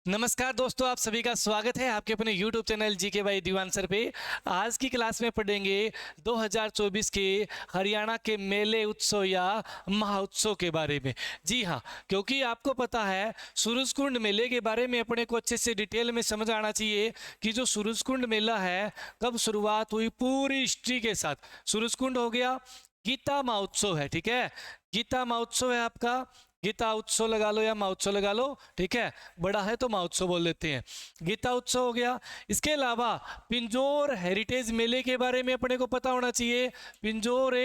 नमस्कार दोस्तों, आप सभी का स्वागत है आपके अपने YouTube channel GK by Diwan sir पे। आज की क्लास में पढ़ेंगे 2024 के हरियाणा के मेले उत्सव या महोत्सव के बारे में। जी हाँ, क्योंकि आपको पता है सूरजकुंड मेले के बारे में अपने को अच्छे से डिटेल में समझ आना चाहिए कि जो सूरजकुंड मेला है कब शुरुआत हुई पूरी हिस्ट्री के साथ। सूरजकुंड हो गया, गीता महोत्सव है, ठीक है, गीता महोत्सव है आपका, गीता उत्सव लगा लो या महोत्सव लगा लो, ठीक है, बड़ा है तो महोत्सव बोल देते हैं। गीता उत्सव हो गया। इसके अलावा पिंजौर हेरिटेज मेले के बारे में अपने को पता होना चाहिए। पिंजौर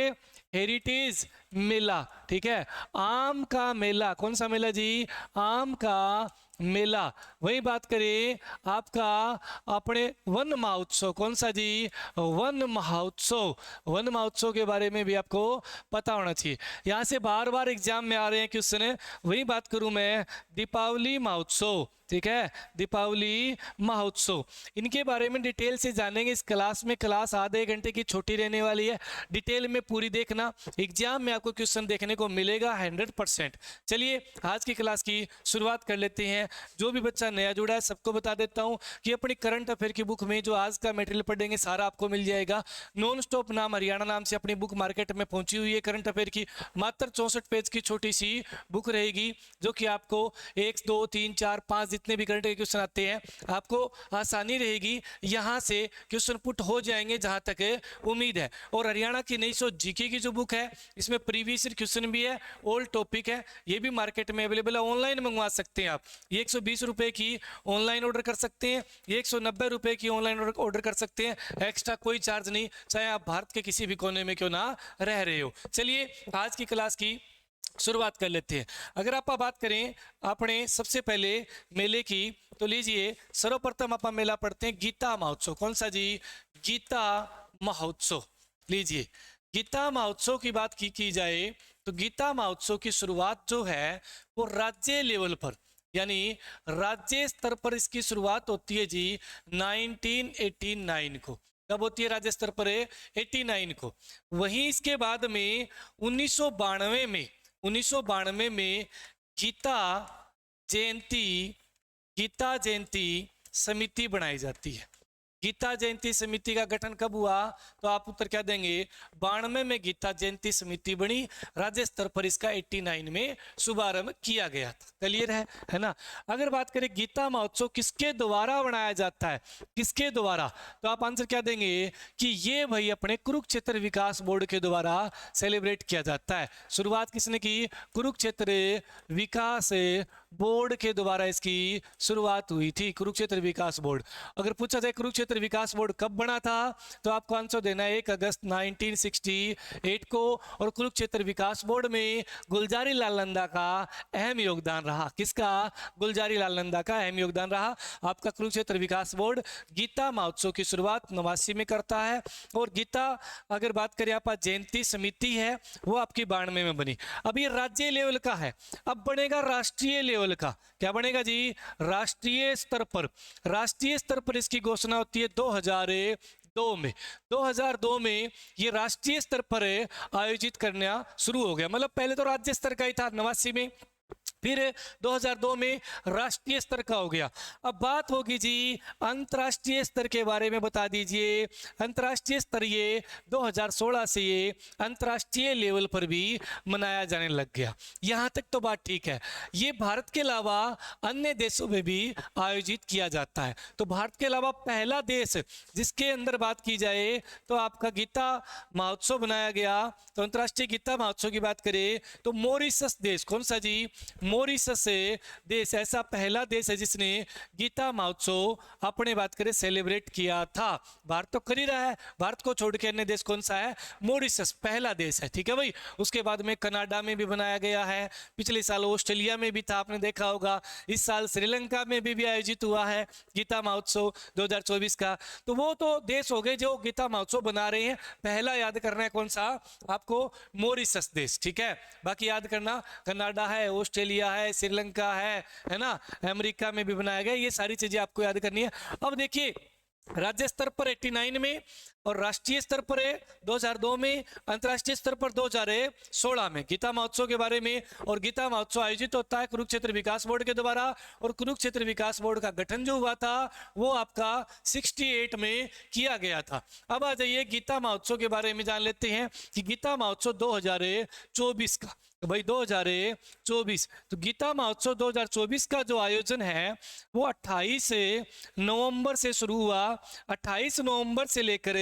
हेरिटेज मेला, ठीक है, आम का मेला, कौन सा मेला जी? आम का मेला। वही बात करें आपका अपने वन महोत्सव, कौन सा जी? वन महोत्सव। वन महोत्सव के बारे में भी आपको पता होना चाहिए। यहाँ से बार बार एग्जाम में आ रहे हैं क्वेश्चन, वही बात करूं मैं, दीपावली महोत्सव, ठीक है, दीपावली महोत्सव, इनके बारे में डिटेल से जानेंगे इस क्लास में। क्लास आधे घंटे की छोटी रहने वाली है, डिटेल में पूरी देखना, एग्जाम में आपको क्वेश्चन देखने को मिलेगा 100%। चलिए आज की क्लास की शुरुआत कर लेते हैं। जो भी बच्चा नया जुड़ा है सबको बता देता हूं कि अपनी करंट अफेयर की बुक में जो आज का मटेरियल पढ़ेंगे सारा आपको मिल जाएगा। नॉन स्टॉप नाम हरियाणा नाम से अपनी बुक मार्केट में पहुंची हुई है करंट अफेयर की। मात्र 64 पेज की छोटी सी बुक रहेगी जो कि आपको 1 2 3 4 5 जितने भी करंट के क्वेश्चन आते हैं आपको आसानी रहेगी, यहाँ से क्वेश्चन पुट हो जाएंगे जहां तक उम्मीद है। और हरियाणा की 900 जीके की जो बुक है इसमें प्रीवियस क्वेश्चन भी है, ओल्ड टॉपिक है, ये भी मार्केट में अवेलेबल है, ऑनलाइन मंगवा सकते हैं आप। ये 120 रुपए की ऑनलाइन ऑर्डर कर सकते हैं, ये 190 रुपए की ऑनलाइन ऑर्डर कर सकते हैं, एक्स्ट्रा कोई चार्ज नहीं, चाहे आप भारत के किसी भी कोने में क्यों ना रह रहे हो। चलिए आज की क्लास की शुरुआत कर लेते हैं। अगर आप बात करें अपने सबसे पहले मेले की, तो लीजिए सर्वप्रथम आप मेला पढ़ते हैं गीता महोत्सव। कौन सा जी? गीता महोत्सव। लीजिए गीता महोत्सव की बात की जाए तो गीता महोत्सव की शुरुआत जो है वो राज्य लेवल पर, यानी राज्य स्तर पर इसकी शुरुआत होती है जी 1989 को। कब होती है राज्य स्तर पर? 89 को। वहीं इसके बाद में 1992 में गीता जयंती समिति बनाई जाती है। गीता जयंती समिति का गठन कब हुआ? तो आप उत्तर क्या देंगे? 92 में गीता जयंती समिति बनी, राज्य स्तर पर इसका 89 में शुभारंभ किया गया था। क्लियर है ना? अगर बात करें गीता महोत्सव किसके द्वारा बनाया जाता है, किसके द्वारा, तो आप आंसर क्या देंगे कि ये भाई अपने कुरुक्षेत्र विकास बोर्ड के द्वारा सेलिब्रेट किया जाता है। शुरुआत किसने की? कुरुक्षेत्र विकास बोर्ड के द्वारा इसकी शुरुआत हुई थी, कुरुक्षेत्र विकास बोर्ड। अगर पूछा जाए कुरुक्षेत्र विकास बोर्ड कब बना था, तो आपको आंसर देना है 1 अगस्त 1968 को। और कुरुक्षेत्र विकास बोर्ड में गुलजारी लाल नंदा का अहम योगदान रहा। किसका? गुलजारी लाल नंदा का अहम योगदान रहा। आपका कुरुक्षेत्र विकास बोर्ड गीता महोत्सव की शुरुआत 89 में करता है। और गीता अगर बात करें आप जयंती समिति है वो आपकी 92 में बनी। अब ये राज्य लेवल का है, अब बनेगा राष्ट्रीय लेवल का। क्या बनेगा जी? राष्ट्रीय स्तर पर। राष्ट्रीय स्तर पर इसकी घोषणा होती है 2002 में। 2002 में ये राष्ट्रीय स्तर पर आयोजित करना शुरू हो गया। मतलब पहले तो राज्य स्तर का ही था 89 में, फिर 2002 में राष्ट्रीय स्तर का हो गया। अब बात होगी जी अंतर्राष्ट्रीय स्तर के बारे में, बता दीजिए। अंतर्राष्ट्रीय स्तर ये 2016 से ये अंतर्राष्ट्रीय लेवल पर भी मनाया जाने लग गया। यहाँ तक तो बात ठीक है। ये भारत के अलावा अन्य देशों में भी आयोजित किया जाता है। तो भारत के अलावा पहला देश जिसके अंदर बात की जाए तो आपका गीता महोत्सव बनाया गया, तो अंतर्राष्ट्रीय गीता महोत्सव की बात करें तो मॉरिशस देश। कौन सा जी? मॉरिशस देश ऐसा पहला देश है जिसने गीता महोत्सव अपने बात करें सेलिब्रेट किया था। भारत तो कर ही रहा है, भारत को छोड़ के अन्य देश कौन सा है? मॉरिशस पहला देश है, ठीक है भाई। उसके बाद में कनाडा में भी बनाया गया है, पिछले साल ऑस्ट्रेलिया में भी था, आपने देखा होगा। इस साल श्रीलंका में भी आयोजित हुआ है गीता महोत्सव 2024 का। तो वो तो देश हो गए जो गीता महोत्सव बना रहे हैं। पहला याद करना है कौन सा आपको? मॉरिशस देश, ठीक है। बाकी याद करना कनाडा है, ऑस्ट्रेलिया है, श्रीलंका है ना, अमेरिका में भी बनाया गया। ये सारी चीजें आपको याद करनी है। अब देखिए राज्य स्तर पर 89 में और राष्ट्रीय स्तर पर है 2002 में, अंतर्राष्ट्रीय स्तर पर 2016 में गीता महोत्सव के बारे में। और गीता महोत्सव आयोजित होता है कुरुक्षेत्र विकास बोर्ड के द्वारा, और कुरुक्षेत्र विकास बोर्ड का गठन जो हुआ था वो आपका 68 में किया गया था। अब आ जाइए गीता महोत्सव के बारे में जान लेते हैं कि गीता महोत्सव 2024 का, तो भाई 2024, तो गीता महोत्सव 2024 का जो आयोजन है वो 28 नवंबर से शुरू हुआ, 28 नवंबर से लेकर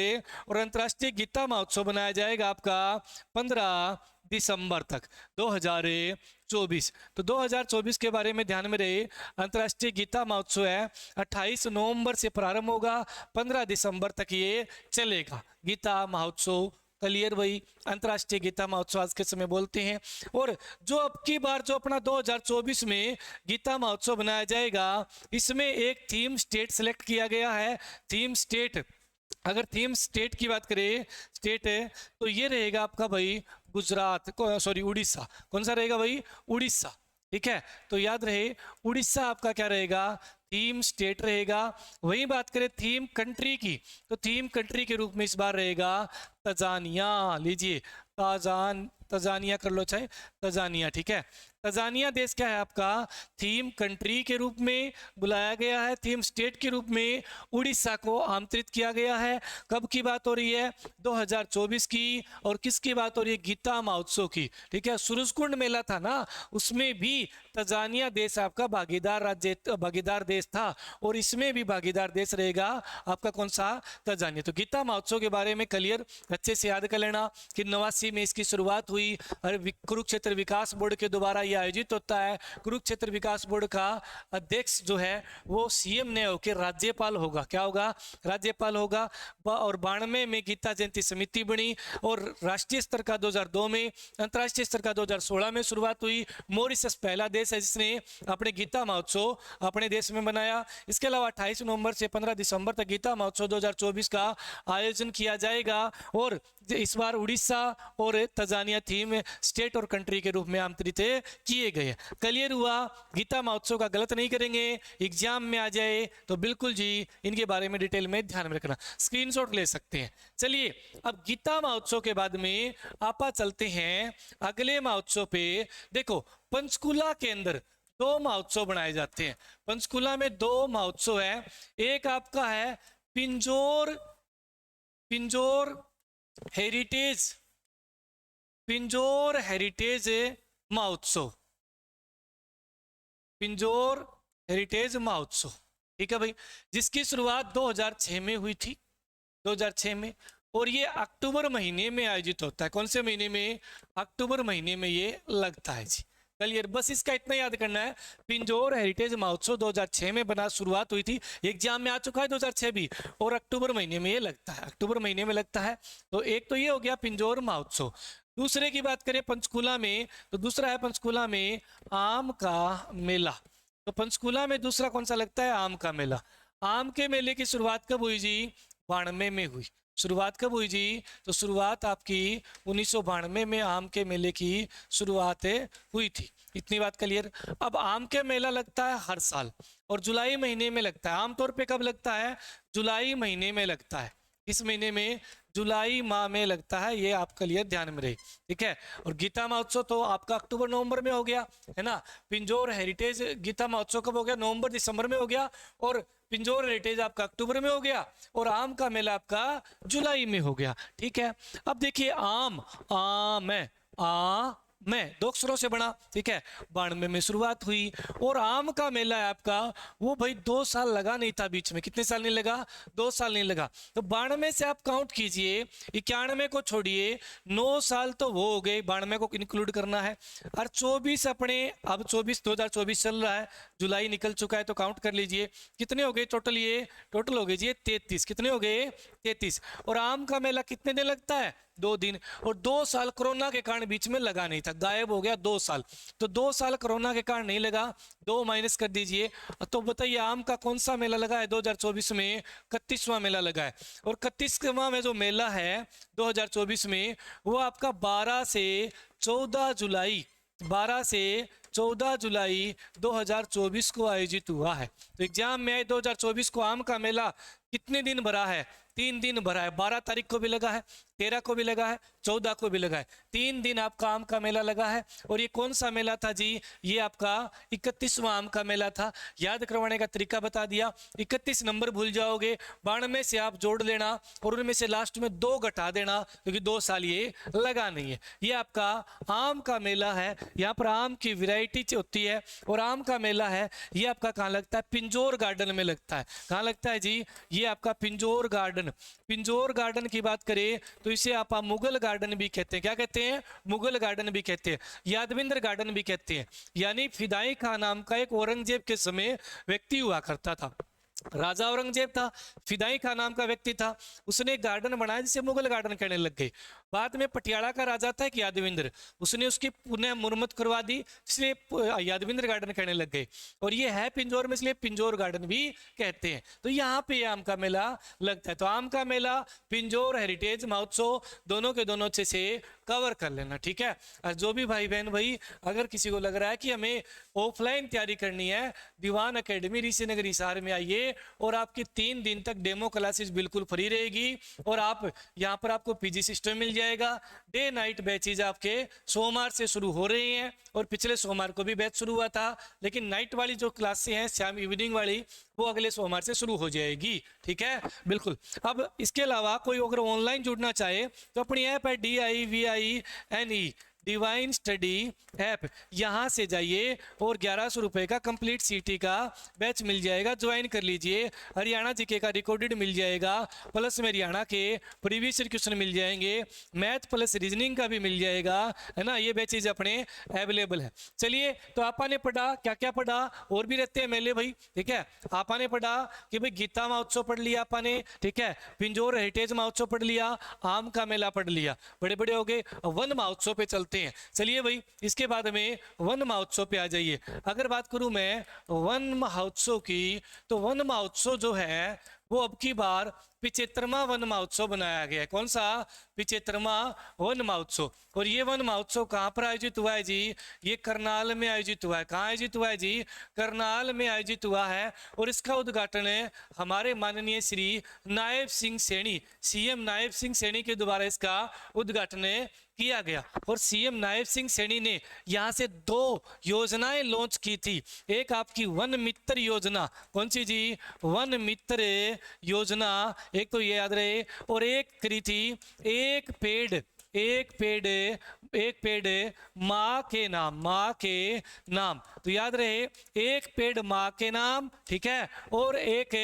और अंतर्राष्ट्रीय गीता महोत्सव बनाया जाएगा आपका 15 दिसंबर तक 2024। तो 2024 के बारे में ध्यान में रहे, अंतर्राष्ट्रीय गीता महोत्सव है 28 नवंबर से प्रारंभ होगा, 15 दिसंबर तक ये चलेगा गीता महोत्सव। क्लियर भाई, अंतर्राष्ट्रीय गीता महोत्सव आज के समय बोलते हैं। और जो अब की बार जो अपना 2024 में गीता महोत्सव बनाया जाएगा, इसमें एक थीम स्टेट सेलेक्ट किया गया है। थीम स्टेट, अगर थीम स्टेट की बात करें, स्टेट है तो ये रहेगा आपका भाई गुजरात, सॉरी उड़ीसा। कौन सा रहेगा भाई? उड़ीसा। ठीक है, तो याद रहे उड़ीसा आपका क्या रहेगा? थीम स्टेट रहेगा। वही बात करें थीम कंट्री की, तो थीम कंट्री के रूप में इस बार रहेगा तंजानिया। लीजिए तंजानिया कर लो, चाहे तंजानिया। ठीक है, तंजानिया देश क्या है आपका? थीम कंट्री के रूप में बुलाया गया है। थीम स्टेट के रूप में उड़ीसा को आमंत्रित किया गया है। कब की बात हो रही है? 2024 की। और किसकी बात हो रही है? गीता महोत्सव की। ठीक है, सूरजकुंड मेला था ना, उसमें भी तंजानिया देश आपका भागीदार देश था, और इसमें भी भागीदार देश रहेगा आपका कौन सा? तंजानिया। तो गीता महोत्सव के बारे में क्लियर अच्छे से याद कर लेना कि 89 में इसकी शुरुआत हुई और कुरुक्षेत्र विकास बोर्ड के द्वारा यह आयोजित होता है। कुरुक्षेत्र विकास बोर्ड का अध्यक्ष जो है वो सीएम ने होकर राज्यपाल होगा। क्या होगा? राज्यपाल होगा। और 92 में गीता जयंती समिति बनी, और राष्ट्रीय स्तर का 2002 में, अंतर्राष्ट्रीय स्तर का 2016 में शुरुआत हुई। मॉरिशस पहला देश है जिसने अपने गीता महोत्सव अपने देश में बनाया। इसके अलावा 28 नवंबर से 15 दिसंबर तक गीता महोत्सव 2024 का आयोजन किया जाएगा। और इस बार उड़ीसा और तंजानिया थीम स्टेट और कंट्री के रूप में आमंत्रित किए गए। क्लियर हुआ? गीता महोत्सव का गलत नहीं करेंगे, एग्जाम में आ जाए तो बिल्कुल जी इनके बारे में डिटेल में ध्यान में रखना, स्क्रीनशॉट ले सकते हैं। चलिए अब गीता महोत्सव के बाद में आपा चलते हैं अगले महोत्सव पे। देखो पंचकुला के अंदर 2 महोत्सव बनाए जाते हैं। पंचकुला में 2 महोत्सव है। एक आपका है पिंजौर हेरिटेज महोत्सव, पिंजौर हेरिटेज महोत्सव। ठीक है भाई, जिसकी शुरुआत 2006 में हुई थी, 2006 में, और ये अक्टूबर महीने में आयोजित होता है। कौन से महीने में? अक्टूबर महीने में ये लगता है जी। क्लियर, बस इसका इतना याद करना है। पिंजौर हेरिटेज महोत्सव 2006 में बना, शुरुआत हुई थी, एग्जाम में आ चुका है 2006 भी, और अक्टूबर महीने में ये लगता है, अक्टूबर महीने में लगता है। तो एक तो ये हो गया पिंजौर महोत्सव। दूसरे की बात करें पंचकुला में, तो दूसरा है पंचकुला में आम का मेला। तो पंचकुला में दूसरा कौन सा लगता है? आम का मेला। आम के मेले की शुरुआत कब हुई जी? 92 में हुई। शुरुआत कब हुई जी? तो शुरुआत आपकी 1992 में आम के मेले की शुरुआत हुई थी। इतनी बात क्लियर। अब आम के मेला लगता है हर साल, और जुलाई महीने में लगता है। आमतौर पे कब लगता है? जुलाई महीने में लगता है। इस महीने में जुलाई माह में लगता है, ये आप क्लियर ध्यान में रहे। ठीक है, और गीता महोत्सव तो आपका अक्टूबर नवंबर में हो गया है ना। पिंजौर हेरिटेज गीता महोत्सव कब हो गया? नवंबर दिसंबर में हो गया। और पिंजौर हेरिटेज आपका अक्टूबर में हो गया, और आम का मेला आपका जुलाई में हो गया। ठीक है, अब देखिए आम में 2 अक्षरों से बना। ठीक है, 92 में शुरुआत हुई, और आम का मेला है आपका वो भाई 2 साल लगा नहीं था बीच में। कितने साल नहीं लगा? 2 साल नहीं लगा। तो 92 से आप काउंट कीजिए, 91 को छोड़िए, 9 साल तो वो हो गए, 92 को इंक्लूड करना है। और 24 अपने, अब 2024 चल रहा है, जुलाई निकल चुका है, तो काउंट कर लीजिए कितने हो गए टोटल। ये टोटल हो गए जी 33। कितने हो गए? 33। और आम का मेला कितने दिन लगता है? 2 दिन। और 2 साल कोरोना के कारण बीच में लगा नहीं था, गायब हो गया 2 साल। तो 2 साल कोरोना के कारण नहीं लगा, 2 माइनस कर दीजिए। तो बताइए आम का कौन सा मेला लगा है 2024 में? 31वां मेला लगा है। और 31वां में जो मेला है 2024 में, वो आपका 12 से 14 जुलाई, 12 से 14 जुलाई 2024 को आयोजित हुआ है। तो एग्जाम में आए 2024 को आम का मेला कितने दिन भरा है? 3 दिन भरा है। 12 तारीख को भी लगा है, 13 को भी लगा है, 14 को भी लगा है। 3 दिन आपका आम का मेला लगा है। और ये कौन सा मेला था जी? ये आपका 31वां आम का मेला था। याद करवाने का तरीका बता दिया। 31 नंबर भूल जाओगे, 92 से आप जोड़ लेना और उनमें से लास्ट में 2 घटा देना, क्योंकि 2 साल ये लगा नहीं है। ये आपका आम का मेला है। यहाँ पर आम की वैरायटी होती है। और आम का मेला है ये आपका कहाँ लगता है? पिंजौर गार्डन में लगता है। कहाँ लगता है जी? ये आपका पिंजौर गार्डन। पिंजौर गार्डन की बात करें तो इसे आप मुगल गार्डन भी कहते हैं। क्या कहते हैं? मुगल गार्डन भी कहते हैं, यादविंद्र गार्डन भी कहते हैं। यानी फिदाई खान नाम का एक औरंगजेब के समय व्यक्ति हुआ करता था। राजा औरंगजेब था, फिदाई खान नाम का व्यक्ति था, उसने एक गार्डन बनाया जिसे मुगल गार्डन कहने लग गए। बाद में पटियाला का राजा था एक यादविंद्र, उसने उसकी पुनः मुरम्मत करवा दी, इसलिए यादविंद्र गार्डन कहने लग गए। और ये है पिंजौर में, इसलिए पिंजौर गार्डन भी कहते हैं। तो यहाँ पे आम का मेला लगता है। तो आम का मेला, पिंजौर हेरिटेज महोत्सव, दोनों के दोनों अच्छे से कवर कर लेना, ठीक है। और जो भी भाई बहन भाई अगर किसी को लग रहा है कि हमें ऑफलाइन तैयारी करनी है, दीवान एकेडमी ऋषि नगर हिसार में आइए और आपकी 3 दिन तक डेमो क्लासेस बिल्कुल फ्री रहेगी। और आप यहाँ पर आपको पीजी सिस्टम मिल जाएगा। डे नाइट बैचेज आपके सोमवार से शुरू हो रहे हैं और पिछले सोमवार को भी बैच शुरू हुआ था, लेकिन नाइट वाली जो क्लासें हैं शाम इवनिंग वाली वो अगले सोमवार से शुरू हो जाएगी, ठीक है, बिल्कुल। अब इसके अलावा कोई अगर ऑनलाइन जुड़ना चाहे तो अपनी ऐप है DIVINE डिवाइन स्टडी ऐप, यहाँ से जाइए और 1100 रुपये का कंप्लीट सीटी का बैच मिल जाएगा, ज्वाइन कर लीजिए। हरियाणा जीके का रिकॉर्डेड मिल जाएगा, प्लस में हरियाणा के प्रीवियस क्वेश्चन मिल जाएंगे, मैथ प्लस रीजनिंग का भी मिल जाएगा, है ना। ये बैचेज अपने अवेलेबल है। चलिए, तो आपा ने पढ़ा, क्या क्या पढ़ा? और भी रहते हैं मेले भाई, ठीक है। आपा ने पढ़ा कि भाई गीता महोत्सव पढ़ लिया आपा ने, ठीक है, पिंजौर हेरिटेज महोत्सव पढ़ लिया, आम का मेला पढ़ लिया, बड़े बड़े हो गए। वन महोत्सव पे चलते हैं। चलिए भाई, इसके बाद में वन महोत्सव पे आ जाइए। अगर बात करूं मैं वन महोत्सव की, तो वन महोत्सव जो है वो अब की बार 75वां वन महोत्सव बनाया गया है। कौन सा? 75वां वन महोत्सव। और ये वन महोत्सव कहाँ पर आयोजित हुआ है जी? ये करनाल में आयोजित हुआ है। कहाँ आयोजित हुआ है जी? करनाल में आयोजित हुआ है। और इसका उद्घाटन हमारे माननीय श्री नायब सिंह सैनी, CM नायब सिंह सैनी के द्वारा इसका उद्घाटन किया गया। और CM नायब सिंह सैनी ने यहाँ से 2 योजनाएं लॉन्च की थी। एक आपकी वन मित्र योजना, कौन सी जी? वन मित्र योजना, एक तो ये याद रहे। और एक करी थी एक पेड़ माँ के नाम, माँ के नाम, तो याद रहे, एक पेड़ माँ के नाम, ठीक है। और एक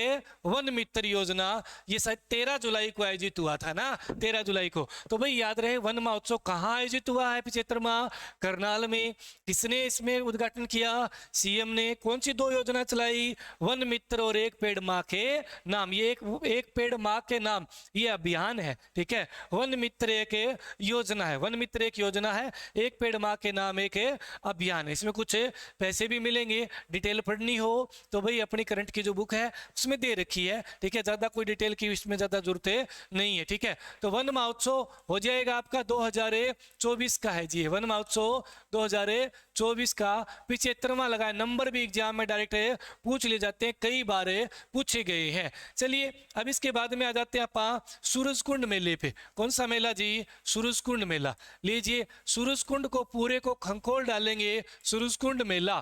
वन मित्र योजना, ये शायद 13 जुलाई को आयोजित हुआ था ना, 13 जुलाई को। तो भाई याद रहे, वन महोत्सव कहाँ आयोजित हुआ है? 75वां करनाल में। किसने इसमें उद्घाटन किया? CM ने। कौन सी 2 योजना चलाई? वन मित्र और एक पेड़ माँ के नाम। ये एक पेड़ माँ के नाम ये अभियान है, ठीक है। वन मित्र एक योजना है, वन मित्र एक योजना है, एक पेड़ माँ के नाम एक अभियान है। इसमें कुछ पैसे भी मिलेंगे। डिटेल पढ़नी हो तो भाई अपनी करंट की जो बुक है उसमें दे रखी है, ठीक है। ज्यादा कोई डिटेल की इसमें ज्यादा जरूरत नहीं है, ठीक है। तो वन महोत्सव हो जाएगा आपका 2024 का है जी। वन महोत्सव 2024 का 75वां लगा है। नंबर भी एग्जाम में डायरेक्ट पूछ ले जाते हैं, कई बार पूछे गए हैं। चलिए, अब इसके बाद में आ जाते हैं आप सूरजकुंड मेले पे। कौन सा मेला जी? सूरजकुंड मेला। लीजिए, सूरजकुंड को पूरे को खंखोल डालेंगे, सूरजकुंड मेला।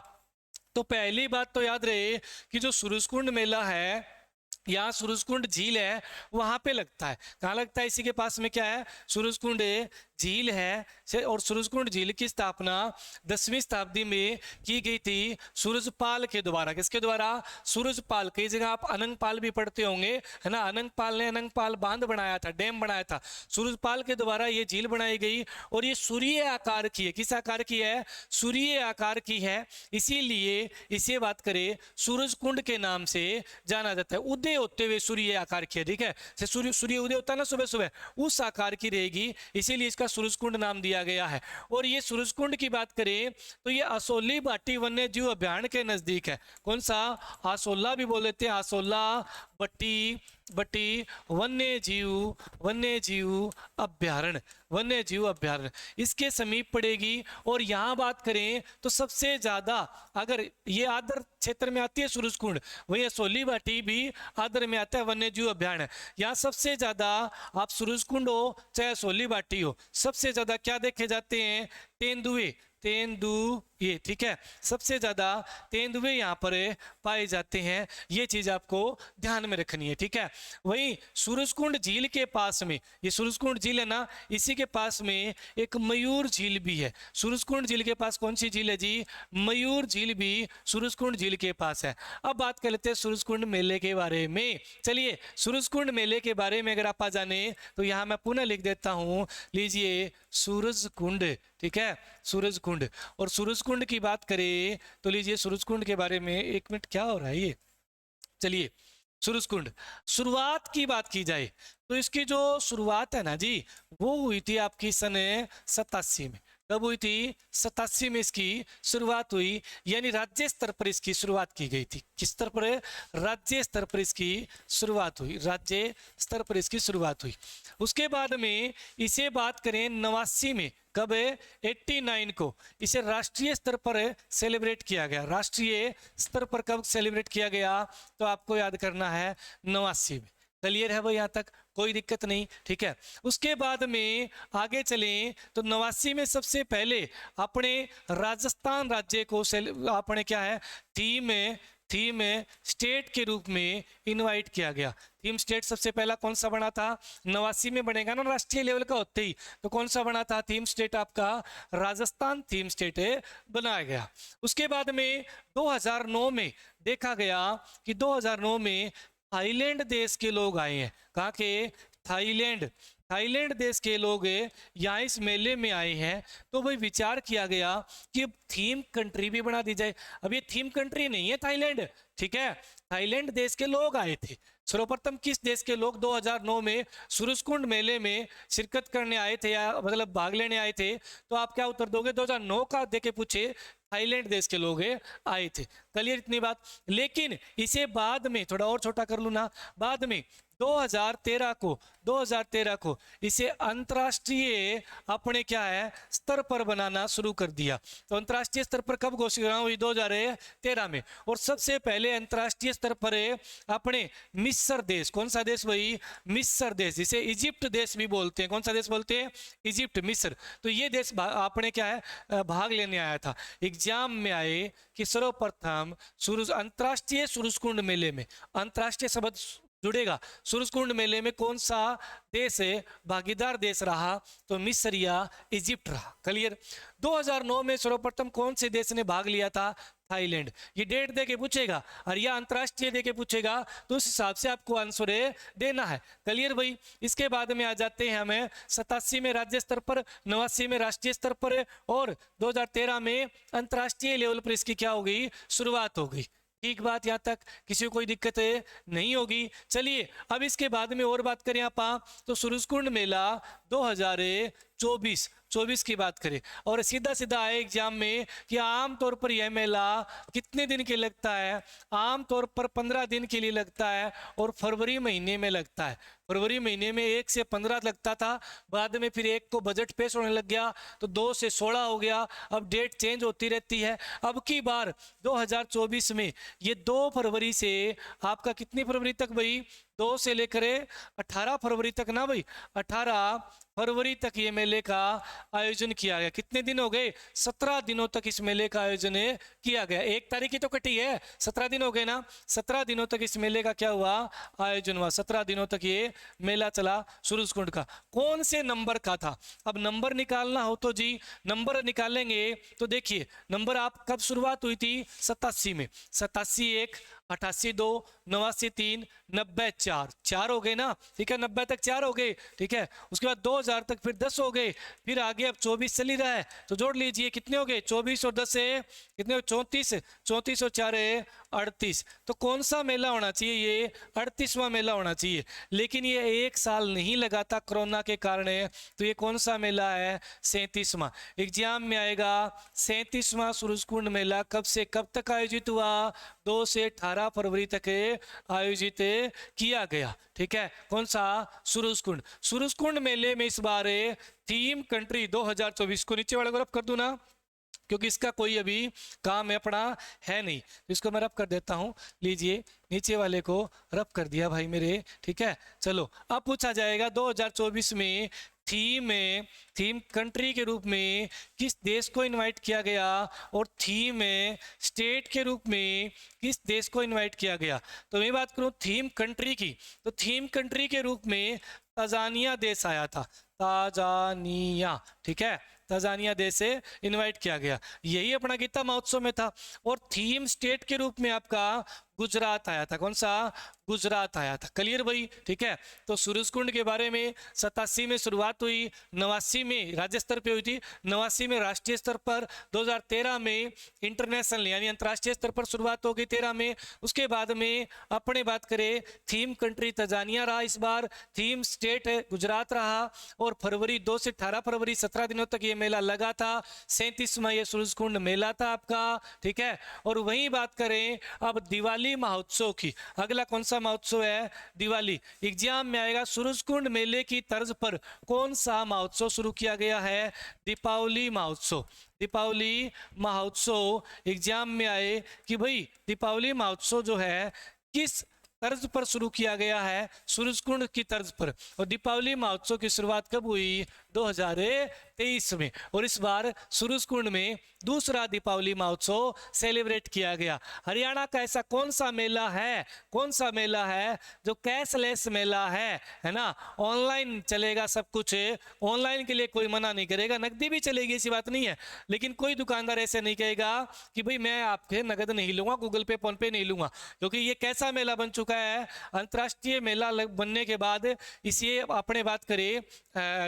तो पहली बात तो याद रहे कि जो सूरजकुंड मेला है, यहाँ सूरजकुंड झील है, वहां पे लगता है। कहाँ लगता है? इसी के पास में क्या है? सूरजकुंड झील है। और सूरजकुंड झील की स्थापना 10वीं शताब्दी में की गई थी सूरजपाल के द्वारा। किसके द्वारा? सूरजपाल। कई जगह आप अनंगपाल भी पढ़ते होंगे, है ना। अनंगपाल ने अनंगपाल बांध बनाया था, डैम बनाया था। सूरजपाल के द्वारा ये झील बनाई गई और ये सूर्य आकार की है। किस आकार की है? सूर्य आकार की है। इसीलिए इसे बात करें सूरजकुंड के नाम से जाना जाता है। उदय होते हुए सूर्य आकार की है, ठीक है। सूर्य उदय होता है ना सुबह सुबह, उस आकार की रहेगी, इसीलिए इसका सूरजकुंड नाम दिया गया है। और ये सूरजकुंड की बात करें तो ये असोली भाटी वन्य जीव अभ्यारण्य के नजदीक है। कौन सा? आसोला भी बोल देते हैं, आसोला बट्टी बट्टी वन्य जीव अभ्यारण्य, वन्य जीव अभ्यारण्य इसके समीप पड़ेगी। और यहाँ बात करें तो सबसे ज्यादा, अगर ये आदर क्षेत्र में आती है सूरजकुंड, वही असोली भाटी भी आदर में आता है वन्य जीव अभ्यारण्य। यहाँ सबसे ज्यादा आप सूरजकुंड हो चाहे असोली भाटी हो, सबसे ज्यादा क्या देखे जाते हैं? तेंदुए, ठीक है, सबसे ज्यादा तेंदुए यहाँ पर पाए जाते हैं। ये चीज आपको ध्यान में रखनी है, ठीक है। वहीं सूरजकुंड झील के पास में, ये सूरजकुंड झील है ना, इसी के पास में एक मयूर झील भी है। सूरजकुंड झील के पास कौन सी झील है जी? मयूर झील भी सूरजकुंड झील के पास है। अब बात कर लेते हैं सूरजकुंड मेले के बारे में। चलिए, सूरजकुंड मेले के बारे में अगर आप आ जाने तो यहाँ मैं पुनः लिख देता हूँ, लीजिए सूरजकुंड, ठीक है, सूरजकुंड। और सूरजकुंड की बात करें तो लीजिए सूरजकुंड के बारे में, एक मिनट क्या हो रहा है ये, चलिए सूरजकुंड शुरुआत की बात की जाए तो इसकी जो शुरुआत है ना जी, वो हुई थी आपकी सन 87 में। कब हुई थी? 87 में इसकी शुरुआत हुई, यानी राज्य स्तर पर इसकी शुरुआत की गई थी। किस स्तर पर? राज्य स्तर पर इसकी शुरुआत हुई, राज्य स्तर पर इसकी शुरुआत हुई। उसके बाद में इसे बात करें 89 में, कब है? 89 को इसे राष्ट्रीय स्तर पर सेलिब्रेट किया गया। राष्ट्रीय स्तर पर कब सेलिब्रेट किया गया? तो आपको याद करना है 89 में। क्लियर है वो? यहाँ तक कोई दिक्कत नहीं, ठीक है। उसके बाद में आगे चलें तो 89 में सबसे पहले अपने राजस्थान राज्य को अपने क्या है, थीम स्टेट के रूप में इनवाइट किया गया। थीम स्टेट सबसे पहला कौन सा बना था? 89 में बनेगा ना, राष्ट्रीय लेवल का होते ही। तो कौन सा बना था थीम स्टेट? आपका राजस्थान थीम स्टेट बनाया गया। उसके बाद में 2009 में देखा गया कि 2009 में थाईलैंड देश के लोग आए हैं। कहाँ के? थाईलैंड देश के लोग यहाँ इस मेले में आए हैं। तो वही विचार किया गया कि अब थीम कंट्री भी बना दी जाए। अब ये थीम कंट्री नहीं है थाईलैंड, ठीक है, थाईलैंड देश के लोग आए थे। सर्वप्रथम किस देश के लोग 2009 में सूरजकुंड मेले में शिरकत करने आए थे, या मतलब भाग लेने आए थे? तो आप क्या उत्तर दोगे? 2009 का देके पूछे, थाईलैंड देश के लोग आए थे। क्लियर इतनी बात? लेकिन इसे बाद में थोड़ा और छोटा कर लूँ ना, बाद में 2013 को इसे अंतर्राष्ट्रीय अपने क्या है स्तर पर बनाना शुरू कर दिया। तो अंतर्राष्ट्रीय स्तर पर कब घोषणा हुई? 2013 में। और सबसे पहले अंतर्राष्ट्रीय स्तर पर अपने मिस्र देश, कौन सा देश? वही मिस्र देश, जिसे इजिप्ट देश भी बोलते हैं। कौन सा देश बोलते हैं? इजिप्ट, मिस्र। तो ये देश अपने क्या है भाग लेने आया था। एग्जाम में आए कि सर्वप्रथम अंतर्राष्ट्रीय सूरजकुंड मेले में, अंतर्राष्ट्रीय शब्द जुड़ेगा, सूरजकुंड मेले में कौन सा देश है भागीदार देश रहा? तो मिस्र या इजिप्ट रहा। क्लियर? 2009 में सर्वप्रथम कौन से देश ने भाग लिया था? थाईलैंड। ये डेट देके पूछेगा और यह अंतर्राष्ट्रीय देके पूछेगा, तो उस हिसाब से आपको आंसर देना है। क्लियर भाई? इसके बाद में आ जाते हैं हमें 87 में राज्य स्तर पर, 89 में राष्ट्रीय स्तर पर, और 2013 में अंतर्राष्ट्रीय लेवल पर इसकी क्या हो गई? शुरुआत हो गई। ठीक बात? यहाँ तक किसी को कोई दिक्कत नहीं होगी। चलिए अब इसके बाद में और बात करें आप तो सूरजकुंड मेला 2024 की बात करें, और सीधा आए एग्जाम में कि आम तौर पर यह मेला कितने दिन के लगता है? आम तौर पर 15 दिन के लिए लगता है, और फरवरी महीने में लगता है। फरवरी महीने में 1 से 15 लगता था, बाद में फिर 1 को बजट पेश होने लग गया तो 2 से 16 हो गया। अब डेट चेंज होती रहती है। अब की बार 2024 में ये 2 फरवरी से आपका कितनी फरवरी तक भाई? 2 से लेकर 18 फरवरी तक ना भाई, 18 फरवरी तक ये मेले का आयोजन किया गया। कितने दिन हो गए? 17 दिनों तक इस मेले का आयोजन किया गया। 1 तारीख की तो कटी है, 17 दिन हो गए ना। 17 दिनों तक इस मेले का क्या हुआ? आयोजन हुआ। 17 दिनों तक ये मेला चला सूरजकुंड का। कौन से नंबर का था? अब नंबर निकालना हो तो जी नंबर निकालेंगे तो देखिए, नंबर आप कब शुरुआत हुई थी? 87 में। 87 1, 88 2, 89 3, 90 4, 4 हो गए ना, ठीक है। 90 तक 4 हो गए, ठीक है। उसके बाद 2000 तक फिर 10 हो गए, फिर आगे अब 24 चल ही रहा है, तो जोड़ लीजिए कितने हो गए? 24 और 10 है कितने? 34, 34 और 4 है 38। तो कौन सा मेला होना चाहिए? ये 38वां मेला होना चाहिए, लेकिन ये 1 साल नहीं लगा था कोरोना के कारण। तो ये कौन सा मेला है? 37वां। एग्जाम में आएगा 37वां सूरजकुंड मेला कब से कब तक आयोजित हुआ? 2 से 18 फरवरी तक आयोजित किया गया। ठीक है, कौन सा? सूरजकुंड। सूरजकुंड मेले में इस बार थीम कंट्री 2024 को नीचे वाले को रब कर दूं ना, क्योंकि इसका कोई अभी काम अपना है नहीं, तो इसको मैं रब कर देता हूं। लीजिए, नीचे वाले को रब कर दिया भाई मेरे। ठीक है, चलो अब पूछा जाएगा 2024 में थीम कंट्री के रूप में किस देश को इनवाइट किया गया, और थीम स्टेट के रूप में किस देश को इनवाइट किया गया। तो मैं बात करूं थीम कंट्री की, तो थीम कंट्री के रूप में तंजानिया देश आया था। तंजानिया, ठीक है, तंजानिया देश से इनवाइट किया गया। यही अपना गीता महोत्सव में था। और थीम स्टेट के रूप में आपका गुजरात आया था। कौन सा? गुजरात आया था। क्लियर भाई? ठीक है, तो सूरजकुंड के बारे में 87 में शुरुआत हुई, 89 में राज्य स्तर पे हुई थी, 89 में राष्ट्रीय स्तर पर, 2013 में इंटरनेशनल यानी अंतर्राष्ट्रीय स्तर पर शुरुआत हो गई 13 में। उसके बाद में अपने बात करें थीम कंट्री तंजानिया रहा, इस बार थीम स्टेट गुजरात रहा। और फरवरी 2 से 18 फरवरी 17 दिनों तक ये मेला लगा था। 37वां ये सूरजकुंड मेला था आपका। ठीक है, और वहीं बात करें अब दिवाली महोत्सव की, अगला कौन सा महोत्सव है? दिवाली। एग्जाम में आएगा सूरजकुंड मेले की तर्ज पर कौन सा महोत्सव शुरू किया गया है? दीपावली महोत्सव। दीपावली महोत्सव एग्जाम में आए कि भाई दीपावली महोत्सव जो है किस तर्ज पर शुरू किया गया है? सूरजकुंड की तर्ज पर। और दीपावली महोत्सव की शुरुआत कब हुई? 2023 में। और इस बार सूरजकुंड में दूसरा दीपावली महोत्सव सेलिब्रेट किया गया। हरियाणा का ऐसा कौन सा मेला है, कौन सा मेला है जो कैशलेस मेला है ना? ऑनलाइन चलेगा सब कुछ, ऑनलाइन के लिए कोई मना नहीं करेगा, नकदी भी चलेगी, ऐसी बात नहीं है। लेकिन कोई दुकानदार ऐसे नहीं कहेगा कि भाई मैं आपके नगद नहीं लूंगा, गूगल पे फोन पे नहीं लूंगा, क्योंकि ये कैसा मेला बन चुका है? अंतर्राष्ट्रीय मेला बनने के बाद इसे अपने बात करें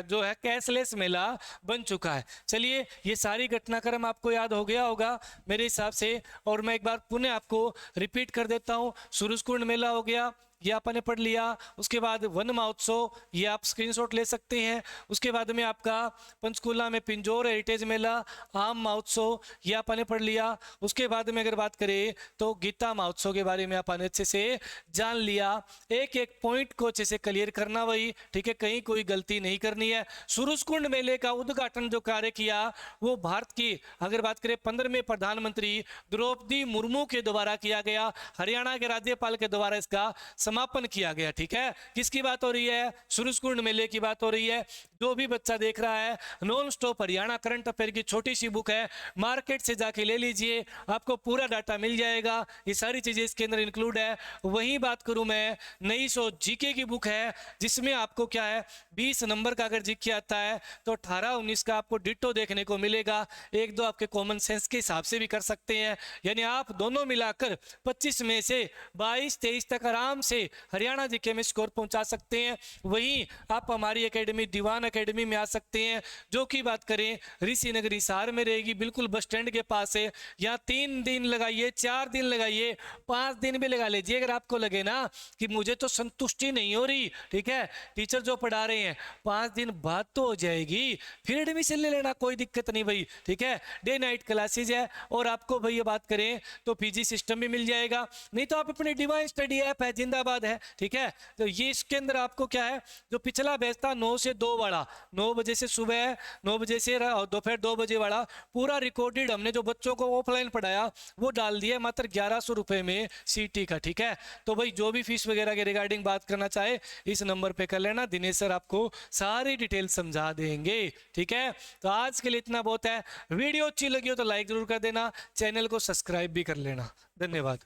जो है कैशलेस मेला बन चुका है। चलिए, ये सारी घटनाक्रम आपको याद हो गया होगा मेरे हिसाब से, और मैं एक बार पुनः आपको रिपीट कर देता हूँ। सूरजकुंड मेला हो गया, ये आपने पढ़ लिया। उसके बाद वन महोत्सव, ये आप स्क्रीनशॉट ले सकते हैं। उसके बाद में आपका पंचकूला में पिंजौर हेरिटेज मेला, आम महोत्सव, ये आपने पढ़ लिया। उसके बाद में अगर बात करें तो गीता महोत्सव के बारे में आपने अच्छे से जान लिया। एक एक पॉइंट को अच्छे से क्लियर करना वही, ठीक है, कहीं कोई गलती नहीं करनी है। सूरजकुंड मेले का उद्घाटन जो कार्य किया वो भारत की अगर बात करें 15वें प्रधानमंत्री द्रौपदी मुर्मू के द्वारा किया गया। हरियाणा के राज्यपाल के द्वारा इसका समापन किया गया। ठीक है, किसकी बात हो रही है? सूरजकुंड मेले की बात हो रही है। जो भी बच्चा देख रहा है, non stop Haryana current affair की छोटी सी बुक है, मार्केट से जाके ले लीजिए, आपको पूरा डाटा मिल जाएगा। ये सारी चीजें इसके अंदर इंक्लूड है। वहीं बात करूं मैं, नई 100 जीके की बुक है, जिसमें आपको क्या है 20 नंबर का अगर जीके आता है तो 18-19 का आपको डिट्टो देखने को मिलेगा। एक दो आपके कॉमन सेंस के हिसाब से भी कर सकते हैं, यानी आप दोनों मिलाकर 25 में से 22-23 तक आराम से हरियाणा जीके में स्कोर पहुंचा सकते हैं। वहीं आप हमारी एकेडमी दीवान एकेडमी में आ सकते हैं, जो कि बात करें ऋषि नगर हिसार में रहेगी, बिल्कुल बस स्टैंड के पास है। यहाँ 3 दिन लगाइए, 4 दिन लगाइए, 5 दिन भी लगा लीजिए। अगर आपको लगे ना कि मुझे तो संतुष्टि नहीं हो रही, ठीक है, टीचर जो पढ़ा रहे हैं 5 दिन बाद तो हो जाएगी, फिर एडमिशन ले लेना, कोई दिक्कत नहीं भाई। ठीक है, डे नाइट क्लासेज है। और आपको भैया बात करें तो पीजी सिस्टम भी मिल जाएगा, नहीं तो आप अपनी डिवाइन स्टडी ऐप है जिंदाबाद है। ठीक है, तो ये इसके अंदर आपको क्या है, जो पिछला बैच था 9 से 2 वाला, 9 बजे से सुबह 9 बजे से दोपहर 2 बजे वाला, पूरा रिकॉर्डेड हमने जो बच्चों को ऑफलाइन पढ़ाया वो डाल दिया मात्र 1100 रुपए में सीटी का। ठीक है, तो भाई जो भी फीस वगैरह के रिगार्डिंग बात करना चाहे इस नंबर पे कर लेना, दिनेश सर आपको सारी डिटेल समझा देंगे। ठीक है, तो आज के लिए इतना बहुत है। वीडियो अच्छी लगी हो तो लाइक जरूर कर देना, चैनल को सब्सक्राइब भी कर लेना। धन्यवाद।